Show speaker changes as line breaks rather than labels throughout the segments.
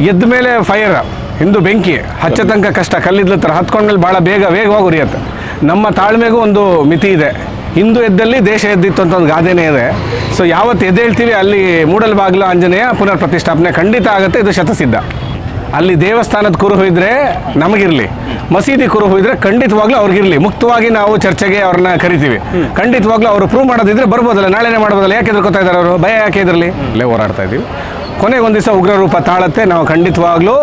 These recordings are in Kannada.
ಎದ್ದ ಮೇಲೆ ಫೈರ್ ಹಿಂದು ಬೆಂಕಿ ಹಚ್ಚ ತನಕ ಕಷ್ಟ ಕಲ್ಲಿದ್ದ ಥರ ಹತ್ಕೊಂಡ್ಮೇಲೆ ಭಾಳ ವೇಗವಾಗಿ ಉರಿಯುತ್ತೆ. ನಮ್ಮ ತಾಳ್ಮೆಗೂ ಒಂದು ಮಿತಿ ಇದೆ. ಹಿಂದೂ ಎದ್ದಲ್ಲಿ ದೇಶ ಎದ್ದಿತ್ತು ಅಂತ ಒಂದು ಗಾದೆನೇ ಇದೆ. ಸೊ ಯಾವತ್ತು ಎದ್ದೇಳ್ತೀವಿ ಅಲ್ಲಿ ಮೂಡಲಬಾಗಿಲು ಆಂಜನೇಯ ಪುನರ್ ಪ್ರತಿಷ್ಠಾಪನೆ ಖಂಡಿತ ಆಗುತ್ತೆ. ಇದು ಶತಸಿದ್ಧ. ಅಲ್ಲಿ ದೇವಸ್ಥಾನದ ಕುರುಹು ಇದ್ದರೆ ನಮಗಿರಲಿ, ಮಸೀದಿ ಕುರುಹು ಇದ್ದರೆ ಖಂಡಿತವಾಗ್ಲೂ ಅವ್ರಿಗಿರಲಿ. ಮುಕ್ತವಾಗಿ ನಾವು ಚರ್ಚೆಗೆ ಅವ್ರನ್ನ ಕರಿತೀವಿ. ಖಂಡಿತವಾಗ್ಲೂ ಅವರು ಪ್ರೂವ್ ಮಾಡೋದಿದ್ರೆ ಬರ್ಬೋದಲ್ಲ, ನಾಳೆನೇ ಮಾಡ್ಬೋದಲ್ಲ. ಯಾಕೆ ಎದ್ರಕೋತಾ ಇದ್ದಾರೆ ಅವರು? ಭಯ ಯಾಕೆ ಇದ್ರಲ್ಲಿ? ಅಲ್ಲೇ ಹೋರಾಡ್ತಾ ಇದ್ದೀವಿ. ಕೊನೆಗೆ ಒಂದು ದಿವಸ ಉಗ್ರ ರೂಪ ತಾಳತ್ತೆ. ನಾವು ಖಂಡಿತವಾಗ್ಲೂ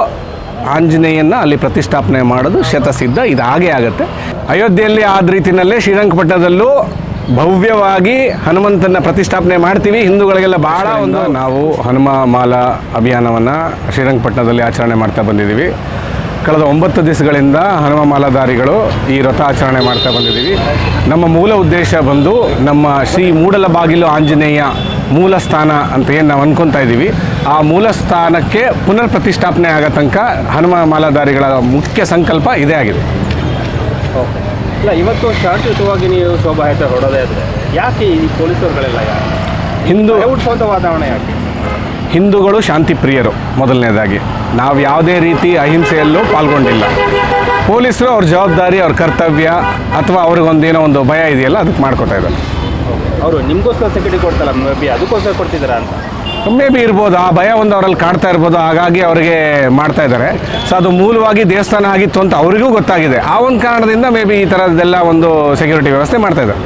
ಆಂಜನೇಯನ ಅಲ್ಲಿ ಪ್ರತಿಷ್ಠಾಪನೆ ಮಾಡೋದು ಶತಸಿದ್ಧ. ಇದು ಹಾಗೇ ಆಗುತ್ತೆ. ಅಯೋಧ್ಯೆಯಲ್ಲಿ ಆದ ರೀತಿಯಲ್ಲೇ ಶ್ರೀರಂಗಪಟ್ಟಣದಲ್ಲೂ ಭವ್ಯವಾಗಿ ಹನುಮಂತನ ಪ್ರತಿಷ್ಠಾಪನೆ ಮಾಡ್ತೀವಿ. ಹಿಂದೂಗಳಿಗೆಲ್ಲ ಭಾಳ ಒಂದು ನಾವು ಹನುಮ ಮಾಲಾ ಅಭಿಯಾನವನ್ನು ಶ್ರೀರಂಗಪಟ್ಟಣದಲ್ಲಿ ಆಚರಣೆ ಮಾಡ್ತಾ ಬಂದಿದ್ದೀವಿ. ಕಳೆದ 9 ದಿವಸಗಳಿಂದ ಹನುಮ ಮಾಲಾಧಾರಿಗಳು ಈ ವ್ರತ ಆಚರಣೆ ಮಾಡ್ತಾ ಬಂದಿದ್ದೀವಿ. ನಮ್ಮ ಮೂಲ ಉದ್ದೇಶ ಬಂದು ನಮ್ಮ ಶ್ರೀ ಮೂಡಲಬಾಗಿಲು ಆಂಜನೇಯ ಮೂಲ ಸ್ಥಾನ ಅಂತ ಏನು ನಾವು ಅಂದ್ಕೊತಾ ಇದ್ದೀವಿ, ಆ ಮೂಲ ಸ್ಥಾನಕ್ಕೆ ಪುನರ್ ಪ್ರತಿಷ್ಠಾಪನೆ ಆಗೋ ತನಕ ಹನುಮ ಮಾಲಾಧಾರಿಗಳ ಮುಖ್ಯ ಸಂಕಲ್ಪ ಇದೇ ಆಗಿದೆ.
ಓಕೆ. ಇಲ್ಲ, ಇವತ್ತು ಶಾಂತಿಯುತವಾಗಿ ನೀವು ಶೋಭಾಯಾತ್ರೆ ಹೊರಡೋದೇ ಇದ್ದರೆ ಯಾಕೆ ಈ ಪೊಲೀಸರುಗಳೆಲ್ಲ
ಹಿಂದೂ
ಉತ್ಸವದ ವಾತಾವರಣ ಯಾಕೆ?
ಹಿಂದೂಗಳು ಶಾಂತಿ ಪ್ರಿಯರು. ಮೊದಲನೇದಾಗಿ ನಾವು ಯಾವುದೇ ರೀತಿ ಅಹಿಂಸೆಯಲ್ಲೂ ಪಾಲ್ಗೊಂಡಿಲ್ಲ. ಪೊಲೀಸರು ಅವ್ರ ಜವಾಬ್ದಾರಿ, ಅವ್ರ ಕರ್ತವ್ಯ ಅಥವಾ ಅವ್ರಿಗೊಂದೇನೋ ಒಂದು ಭಯ ಇದೆಯಲ್ಲ, ಅದಕ್ಕೆ ಮಾಡ್ಕೊತಾ ಇದ್ದಾರೆ.
ಅವರು ನಿಮಗೋಸ್ಕರ ಸೆಕ್ಯೂರಿಟಿ ಕೊಡ್ತಲ್ಲ, ಮೇ ಬಿ ಅದಕ್ಕೋಸ್ಕರ ಕೊಡ್ತಿದ್ದಾರಾ ಅಂತ?
ಮೇ ಬಿ ಇರ್ಬೋದು, ಆ ಭಯ ಒಂದು ಅವರಲ್ಲಿ ಕಾಡ್ತಾ ಇರ್ಬೋದು, ಹಾಗಾಗಿ ಅವರಿಗೆ ಮಾಡ್ತಾ ಇದ್ದಾರೆ. ಸೊ ಅದು ಮೂಲವಾಗಿ ದೇವಸ್ಥಾನ ಆಗಿತ್ತು ಅಂತ ಅವರಿಗೂ ಗೊತ್ತಾಗಿದೆ. ಆ ಒಂದು ಕಾರಣದಿಂದ ಮೇ ಬಿ ಈ ಥರದ್ದೆಲ್ಲ ಒಂದು ಸೆಕ್ಯೂರಿಟಿ ವ್ಯವಸ್ಥೆ ಮಾಡ್ತಾ ಇದ್ದಾರೆ.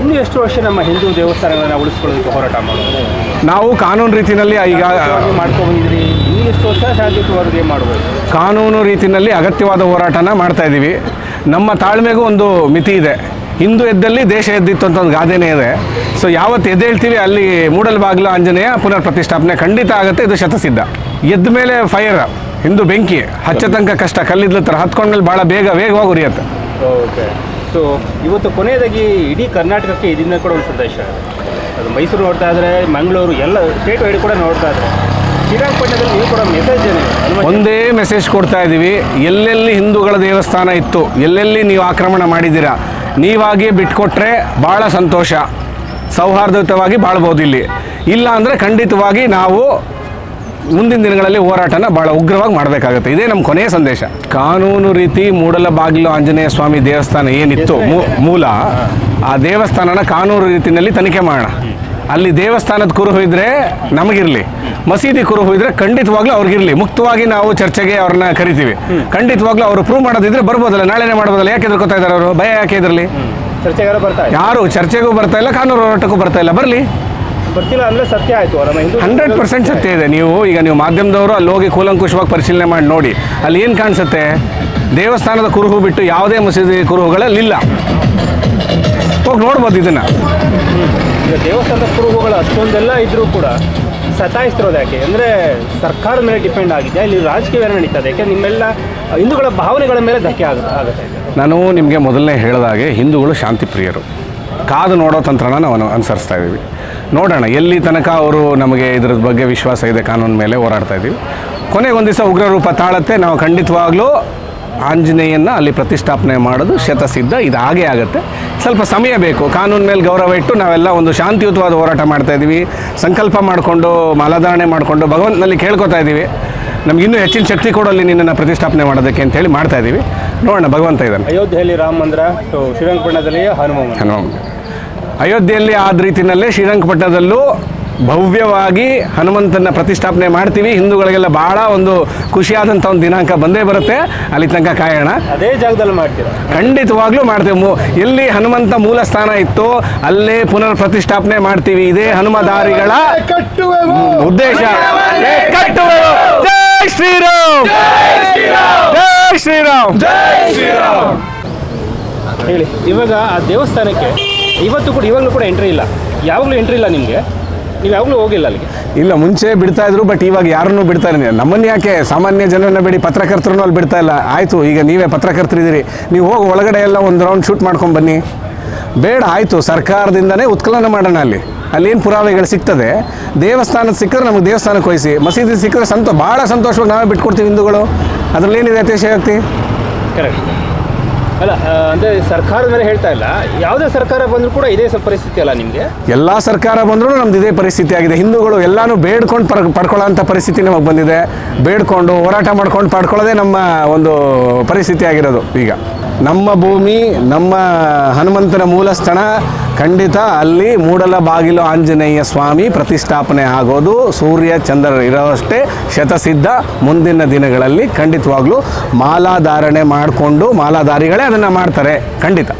ಇನ್ನು ಎಷ್ಟು ವರ್ಷ ನಮ್ಮ ಹಿಂದೂ ದೇವಸ್ಥಾನಗಳನ್ನ ಉಳಿಸ್ಕೊಳ್ಳೋದಕ್ಕೆ ಹೋರಾಟ ಮಾಡೋದು?
ನಾವು ಕಾನೂನು ರೀತಿಯಲ್ಲಿ ಈಗ
ಮಾಡ್ಕೊಂಡ್ಬಂದಿದ್ರಿ. ಇನ್ನು ಎಷ್ಟು ವರ್ಷ ಶಾಂತಿಯುತವಾಗಿ ಮಾಡ್ಬೋದು?
ಕಾನೂನು ರೀತಿಯಲ್ಲಿ ಅಗತ್ಯವಾದ ಹೋರಾಟನ ಮಾಡ್ತಾ ಇದ್ದೀವಿ. ನಮ್ಮ ತಾಳ್ಮೆಗೂ ಒಂದು ಮಿತಿ ಇದೆ. ಹಿಂದೂ ಎದ್ದಲ್ಲಿ ದೇಶ ಎದ್ದಿತ್ತು ಅಂತ ಒಂದು ಗಾದೆನೇ ಇದೆ. ಸೊ ಯಾವತ್ತು ಎದ್ದೇಳ್ತೀವಿ ಅಲ್ಲಿ ಮೂಡಲಬಾಗಿಲು ಆಂಜನೇಯ ಪುನರ್ ಪ್ರತಿಷ್ಠಾಪನೆ ಖಂಡಿತ ಆಗುತ್ತೆ. ಇದು ಶತಸಿದ್ಧ. ಎದ್ದ ಮೇಲೆ ಫೈರ್ ಹಿಂದು ಬೆಂಕಿ ಹಚ್ಚ ತನಕ ಕಷ್ಟ ಕಲ್ಲಿದ್ದ ಥರ ಹತ್ಕೊಂಡ್ಮೇಲೆ ಭಾಳ ವೇಗವಾಗಿ ಉರಿಯುತ್ತೆ.
ಓಕೆ. ಸೊ ಇವತ್ತು ಕೊನೆಯದಾಗಿ ಇಡೀ ಕರ್ನಾಟಕಕ್ಕೆ ಇದರಿಂದ ಕೂಡ ಒಂದು ಸಂದೇಶ. ಅದು ಮೈಸೂರು ನೋಡ್ತಾ ಇದ್ರೆ, ಮಂಗಳೂರು ಎಲ್ಲ ಸ್ಟೇಟ್ ವೈಡ್ ಕೂಡ ನೋಡ್ತಾ ಇದ್ರೆ, ಶ್ರೀರಂಗಪಟ್ಟಣದಲ್ಲಿ ನೀವು ಕೂಡ ಮೆಸೇಜ್
ಒಂದೇ ಮೆಸೇಜ್ ಕೊಡ್ತಾ ಇದ್ದೀವಿ. ಎಲ್ಲೆಲ್ಲಿ ಹಿಂದೂಗಳ ದೇವಸ್ಥಾನ ಇತ್ತು, ಎಲ್ಲೆಲ್ಲಿ ನೀವು ಆಕ್ರಮಣ ಮಾಡಿದ್ದೀರಾ, ನೀವಾಗೇ ಬಿಟ್ಕೊಟ್ರೆ ಭಾಳ ಸಂತೋಷ, ಸೌಹಾರ್ದಯುತವಾಗಿ ಬಾಳ್ಬೋದು. ಇಲ್ಲಿ ಇಲ್ಲ ಅಂದರೆ ಖಂಡಿತವಾಗಿ ನಾವು ಮುಂದಿನ ದಿನಗಳಲ್ಲಿ ಹೋರಾಟನ ಭಾಳ ಉಗ್ರವಾಗಿ ಮಾಡಬೇಕಾಗುತ್ತೆ. ಇದೇ ನಮ್ಮ ಕೊನೆಯ ಸಂದೇಶ. ಕಾನೂನು ರೀತಿ ಮೂಡಲಬಾಗಿಲು ಆಂಜನೇಯ ಸ್ವಾಮಿ ದೇವಸ್ಥಾನ ಏನಿತ್ತು ಮೂಲ, ಆ ದೇವಸ್ಥಾನನ ಕಾನೂನು ರೀತಿಯಲ್ಲಿ ತನಿಖೆ ಮಾಡೋಣ. ಅಲ್ಲಿ ದೇವಸ್ಥಾನದ ಕುರುಹು ಇದ್ದರೆ ನಮಗಿರಲಿ, ಮಸೀದಿ ಕುರುಹು ಇದ್ದರೆ ಖಂಡಿತವಾಗ್ಲೂ ಅವ್ರಿಗಿರಲಿ. ಮುಕ್ತವಾಗಿ ನಾವು ಚರ್ಚೆಗೆ ಅವ್ರನ್ನ ಕರಿತೀವಿ. ಖಂಡಿತವಾಗ್ಲೂ ಅವರು ಪ್ರೂವ್ ಮಾಡೋದಿದ್ರೆ ಬರ್ಬೋದಲ್ಲ, ನಾಳೆನೇ ಮಾಡ್ಬೋದಲ್ಲ. ಯಾಕೆ ಎದ್ರಕೋತಾ ಇದ್ದಾರೆ ಅವರು? ಭಯ ಯಾಕೆ ಇದ್ರಲ್ಲಿ?
ಚರ್ಚೆಗಾರ ಬರ್ತಾ
ಯಾರು ಚರ್ಚೆಗೂ ಬರ್ತಾ ಇಲ್ಲ, ಕಾನೂನು ಹೋರಾಟಕ್ಕೂ ಬರ್ತಾ ಇಲ್ಲ. ಬರಲಿ,
ಬರ್ತಿಲ್ಲ ಅಂದರೆ ಸತ್ಯ ಆಯಿತು.
100% ಸತ್ಯ ಇದೆ. ನೀವು ಮಾಧ್ಯಮದವರು ಅಲ್ಲಿ ಹೋಗಿ ಕೂಲಂಕುಷವಾಗಿ ಪರಿಶೀಲನೆ ಮಾಡಿ ನೋಡಿ. ಅಲ್ಲಿ ಏನು ಕಾಣಿಸುತ್ತೆ? ದೇವಸ್ಥಾನದ ಕುರುಹು ಬಿಟ್ಟು ಯಾವುದೇ ಮಸೀದಿ ಕುರುಹುಗಳಲ್ಲಿಲ್ಲ. ಹೋಗಿ ನೋಡ್ಬೋದು ಇದನ್ನು.
ಈಗ ದೇವಸ್ಥಾನದ ಕುರುಹುಗಳು ಅಷ್ಟೊಂದೆಲ್ಲ ಇದ್ದರೂ ಕೂಡ ಸತಾಯಿಸ್ತಿರೋದು ಯಾಕೆ ಅಂದರೆ ಸರ್ಕಾರದ ಮೇಲೆ ಡಿಪೆಂಡ್ ಆಗಿದೆ. ಇಲ್ಲಿ ರಾಜಕೀಯ ನಡೀತದೆ. ಯಾಕೆ ನಿಮ್ಮೆಲ್ಲ ಹಿಂದೂಗಳ ಭಾವನೆಗಳ ಮೇಲೆ ಧಕ್ಕೆ ಆಗುತ್ತೆ.
ನಾನು ನಿಮಗೆ ಮೊದಲನೇ ಹೇಳಿದಾಗೆ ಹಿಂದೂಗಳು ಶಾಂತಿ ಪ್ರಿಯರು. ಕಾದು ನೋಡೋ ತಂತ್ರನ ನಾವು ಅನುಸರಿಸ್ತಾ ಇದ್ದೀವಿ. ನೋಡೋಣ ಎಲ್ಲಿ ತನಕ ಅವರು ನಮಗೆ ಇದ್ರ ಬಗ್ಗೆ ವಿಶ್ವಾಸ ಇದೆ, ಕಾನೂನು ಮೇಲೆ ಹೋರಾಡ್ತಾ ಇದ್ದೀವಿ. ಕೊನೆಗೆ ಒಂದು ದಿವಸ ಉಗ್ರ ರೂಪ ತಾಳತ್ತೆ. ನಾವು ಖಂಡಿತವಾಗ್ಲೂ ಆಂಜನೇಯನ ಅಲ್ಲಿ ಪ್ರತಿಷ್ಠಾಪನೆ ಮಾಡೋದು ಶತಸಿದ್ಧ. ಇದು ಹಾಗೇ ಆಗುತ್ತೆ. ಸ್ವಲ್ಪ ಸಮಯ ಬೇಕು. ಕಾನೂನು ಮೇಲೆ ಗೌರವ ಇಟ್ಟು ನಾವೆಲ್ಲ ಒಂದು ಶಾಂತಿಯುತವಾದ ಹೋರಾಟ ಮಾಡ್ತಾ ಇದ್ದೀವಿ. ಸಂಕಲ್ಪ ಮಾಡಿಕೊಂಡು ಮಾಲಾಧಾರಣೆ ಮಾಡಿಕೊಂಡು ಭಗವಂತನಲ್ಲಿ ಕೇಳ್ಕೊತಾ ಇದ್ದೀವಿ. ನಮಗಿನ್ನೂ ಹೆಚ್ಚಿನ ಶಕ್ತಿ ಕೊಡೋಲ್ಲಿ ನಿನ್ನನ್ನು ಪ್ರತಿಷ್ಠಾಪನೆ ಮಾಡೋದಕ್ಕೆ ಅಂತೇಳಿ ಮಾಡ್ತಾ ಇದ್ದೀವಿ. ನೋಡೋಣ, ಭಗವಂತ ಇದ್ದಾನೆ.
ಅಯೋಧ್ಯೆಯಲ್ಲಿ ರಾಮ ಮಂದಿರ, ಶ್ರೀರಂಗಪಟ್ಟಣದಲ್ಲಿ ಹನುಮ.
ಅಯೋಧ್ಯೆಯಲ್ಲಿ ಆದ ರೀತಿಯಲ್ಲೇ ಶ್ರೀರಂಗಪಟ್ಟಣದಲ್ಲೂ ಭವ್ಯವಾಗಿ ಹನುಮಂತನ ಪ್ರತಿಷ್ಠಾಪನೆ ಮಾಡ್ತೀವಿ. ಹಿಂದೂಗಳಿಗೆಲ್ಲ ಭಾಳ ಒಂದು ಖುಷಿಯಾದಂಥ ಒಂದು ದಿನಾಂಕ ಬಂದೇ ಬರುತ್ತೆ. ಅಲ್ಲಿ ತನಕ ಕಾಯೋಣ.
ಅದೇ ಜಾಗದಲ್ಲಿ ಮಾಡ್ತೀರಾ?
ಖಂಡಿತವಾಗ್ಲೂ ಮಾಡ್ತೇವೆ. ಎಲ್ಲಿ ಹನುಮಂತ ಮೂಲ ಸ್ಥಾನ ಇತ್ತು ಅಲ್ಲೇ ಪುನರ್ ಪ್ರತಿಷ್ಠಾಪನೆ ಮಾಡ್ತೀವಿ. ಇದೇ ಹನುಮಧಾರಿಗಳ ಉದ್ದೇಶ. ಜೈ ಶ್ರೀರಾಮ್, ಜೈ ಶ್ರೀರಾಮ್, ಜೈ ಶ್ರೀರಾಮ್.
ಹೇಳಿ, ಇವಾಗ ಆ ದೇವಸ್ಥಾನಕ್ಕೆ ಇವಾಗಲೂ ಕೂಡ ಎಂಟ್ರಿ ಇಲ್ಲ. ಯಾವಾಗಲೂ ಎಂಟ್ರಿ ಇಲ್ಲ ನಿಮಗೆ? ನೀವು ಯಾವಾಗಲೂ ಹೋಗಿಲ್ಲ ಅಲ್ಲಿಗೆ?
ಇಲ್ಲ, ಮುಂಚೆ ಬಿಡ್ತಾ ಇದ್ರು. ಬಟ್ ಇವಾಗ ಯಾರನ್ನೂ ಬಿಡ್ತಾ ಇಲ್ಲ. ನಮ್ಮನ್ನು ಯಾಕೆ, ಸಾಮಾನ್ಯ ಜನರನ್ನ ಬಿಡಿ, ಪತ್ರಕರ್ತರನ್ನು ಅಲ್ಲಿ ಬಿಡ್ತಾ ಇಲ್ಲ. ಆಯಿತು, ಈಗ ನೀವೇ ಪತ್ರಕರ್ತರಿದ್ದೀರಿ, ನೀವು ಹೋಗಿ ಒಳಗಡೆ ಎಲ್ಲ ಒಂದು ರೌಂಡ್ ಶೂಟ್ ಮಾಡ್ಕೊಂಡು ಬನ್ನಿ. ಬೇಡ, ಆಯಿತು, ಸರ್ಕಾರದಿಂದನೇ ಉತ್ಖನನ ಮಾಡೋಣ. ಅಲ್ಲೇನು ಪುರಾವೆಗಳು ಸಿಗ್ತದೆ. ದೇವಸ್ಥಾನದ ಸಿಕ್ಕಿದ್ರೆ ನಮಗೆ ದೇವಸ್ಥಾನಕ್ಕೆ ವಹಿಸಿ, ಮಸೀದಿ ಸಿಕ್ಕಿದ್ರೆ ಭಾಳ ಸಂತೋಷವಾಗಿ ನಾವೇ ಬಿಟ್ಕೊಡ್ತೀವಿ ಹಿಂದೂಗಳು. ಅದರಲ್ಲೇನಿದೆ ಅತಿಶಯೋಕ್ತಿ?
ಕರೆಕ್ಟ್. ಅಲ್ಲ ಅಂದರೆ ಸರ್ಕಾರದ ಮೇಲೆ ಹೇಳ್ತಾ ಇಲ್ಲ, ಯಾವುದೇ ಸರ್ಕಾರ ಬಂದರೂ ಕೂಡ ಇದೇ ಪರಿಸ್ಥಿತಿ ಅಲ್ಲ ನಿಮಗೆ?
ಎಲ್ಲ ಸರ್ಕಾರ ಬಂದರೂ ನಮ್ದು ಇದೇ ಪರಿಸ್ಥಿತಿ ಆಗಿದೆ. ಹಿಂದೂಗಳು ಎಲ್ಲನೂ ಬೇಡ್ಕೊಂಡು ಪಡ್ಕೊಳ್ಳೋ ಅಂಥ ಪರಿಸ್ಥಿತಿ ನಮಗೆ ಬಂದಿದೆ. ಬೇಡ್ಕೊಂಡು ಹೋರಾಟ ಮಾಡ್ಕೊಂಡು ಪಡ್ಕೊಳ್ಳೋದೇ ನಮ್ಮ ಒಂದು ಪರಿಸ್ಥಿತಿ ಆಗಿರೋದು. ಈಗ ನಮ್ಮ ಭೂಮಿ, ನಮ್ಮ ಹನುಮಂತನ ಮೂಲ ಸ್ಥಳ, ಖಂಡಿತ ಅಲ್ಲಿ ಮೂಡಲಬಾಗಿಲು ಆಂಜನೇಯ ಸ್ವಾಮಿ ಪ್ರತಿಷ್ಠಾಪನೆ ಆಗೋದು ಸೂರ್ಯ ಚಂದ್ರ ಇರೋಷ್ಟೇ ಶತಸಿದ್ಧ. ಮುಂದಿನ ದಿನಗಳಲ್ಲಿ ಖಂಡಿತವಾಗ್ಲೂ ಮಾಲಾಧಾರಣೆ ಮಾಡಿಕೊಂಡು ಮಾಲಾಧಾರಿಗಳೇ ಅದನ್ನು ಮಾಡ್ತಾರೆ ಖಂಡಿತ.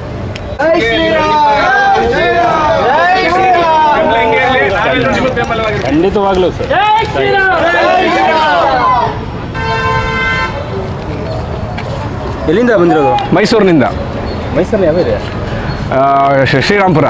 ಖಂಡಿತವಾಗ್ಲೂ ಸರ್. ಎಲ್ಲಿಂದ ಬಂದಿರೋದು?
ಮೈಸೂರಿನಿಂದ.
ಮೈಸೂರಿನ ಯಾವ ಇದೆ?
ಶ್ರೀರಾಮ್ಪುರ.